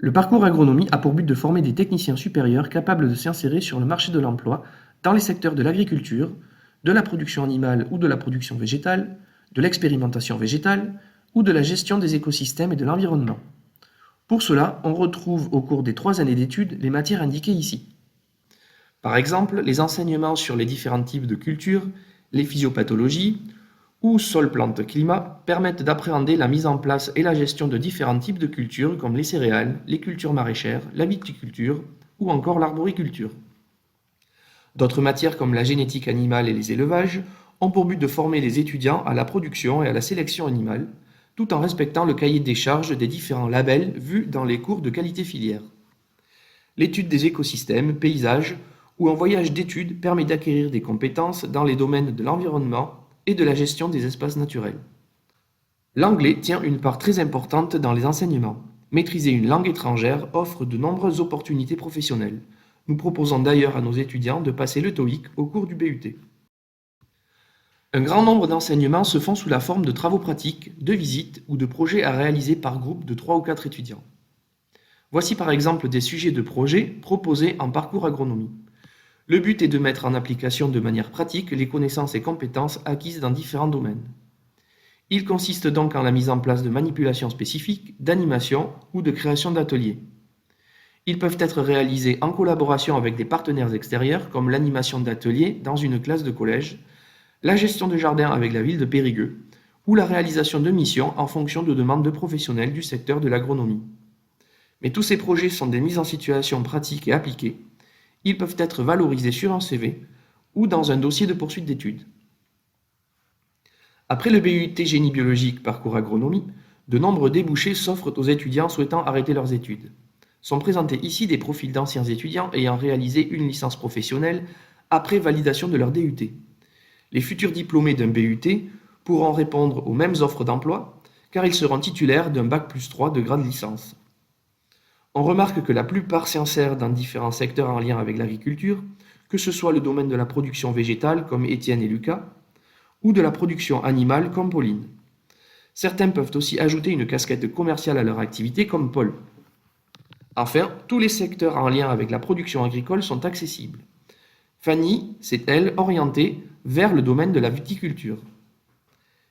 Le parcours agronomie a pour but de former des techniciens supérieurs capables de s'insérer sur le marché de l'emploi dans les secteurs de l'agriculture, de la production animale ou de la production végétale, de l'expérimentation végétale ou de la gestion des écosystèmes et de l'environnement. Pour cela, on retrouve au cours des 3 années d'études les matières indiquées ici. Par exemple, les enseignements sur les différents types de cultures, les physiopathologies ou sol-plante-climat permettent d'appréhender la mise en place et la gestion de différents types de cultures comme les céréales, les cultures maraîchères, la viticulture ou encore l'arboriculture. D'autres matières comme la génétique animale et les élevages ont pour but de former les étudiants à la production et à la sélection animale, tout en respectant le cahier des charges des différents labels vus dans les cours de qualité filière. L'étude des écosystèmes, paysages ou un voyage d'études permet d'acquérir des compétences dans les domaines de l'environnement et de la gestion des espaces naturels. L'anglais tient une part très importante dans les enseignements. Maîtriser une langue étrangère offre de nombreuses opportunités professionnelles. Nous proposons d'ailleurs à nos étudiants de passer le TOEIC au cours du BUT. Un grand nombre d'enseignements se font sous la forme de travaux pratiques, de visites ou de projets à réaliser par groupe de 3 ou 4 étudiants. Voici par exemple des sujets de projets proposés en parcours agronomie. Le but est de mettre en application de manière pratique les connaissances et compétences acquises dans différents domaines. Il consiste donc en la mise en place de manipulations spécifiques, d'animation ou de création d'ateliers. Ils peuvent être réalisés en collaboration avec des partenaires extérieurs comme l'animation d'ateliers dans une classe de collège, la gestion de jardin avec la ville de Périgueux ou la réalisation de missions en fonction de demandes de professionnels du secteur de l'agronomie. Mais tous ces projets sont des mises en situation pratiques et appliquées. Ils peuvent être valorisés sur un CV ou dans un dossier de poursuite d'études. Après le BUT Génie biologique parcours agronomie, de nombreux débouchés s'offrent aux étudiants souhaitant arrêter leurs études. Sont présentés ici des profils d'anciens étudiants ayant réalisé une licence professionnelle après validation de leur DUT. Les futurs diplômés d'un BUT pourront répondre aux mêmes offres d'emploi car ils seront titulaires d'un Bac+3 de grade licence. On remarque que la plupart s'insèrent dans différents secteurs en lien avec l'agriculture, que ce soit le domaine de la production végétale comme Étienne et Lucas, ou de la production animale comme Pauline. Certains peuvent aussi ajouter une casquette commerciale à leur activité comme Paul. Enfin, tous les secteurs en lien avec la production agricole sont accessibles. Fanny s'est, elle, orientée vers le domaine de la viticulture.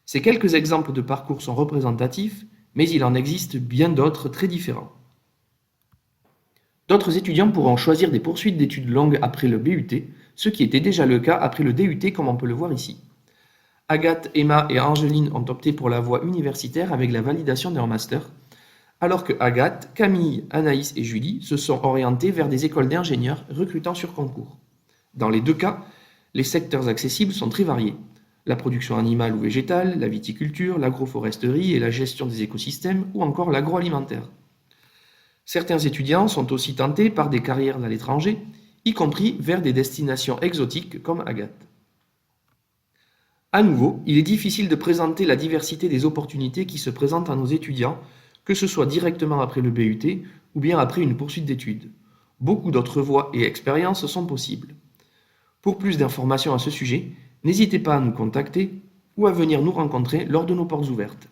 Ces quelques exemples de parcours sont représentatifs, mais il en existe bien d'autres très différents. D'autres étudiants pourront choisir des poursuites d'études longues après le BUT, ce qui était déjà le cas après le DUT comme on peut le voir ici. Agathe, Emma et Angeline ont opté pour la voie universitaire avec la validation d'un master, alors que Agathe, Camille, Anaïs et Julie se sont orientées vers des écoles d'ingénieurs recrutant sur concours. Dans les deux cas, les secteurs accessibles sont très variés. La production animale ou végétale, la viticulture, l'agroforesterie et la gestion des écosystèmes ou encore l'agroalimentaire. Certains étudiants sont aussi tentés par des carrières à l'étranger, y compris vers des destinations exotiques comme Agathe. À nouveau, il est difficile de présenter la diversité des opportunités qui se présentent à nos étudiants, que ce soit directement après le BUT ou bien après une poursuite d'études. Beaucoup d'autres voies et expériences sont possibles. Pour plus d'informations à ce sujet, n'hésitez pas à nous contacter ou à venir nous rencontrer lors de nos portes ouvertes.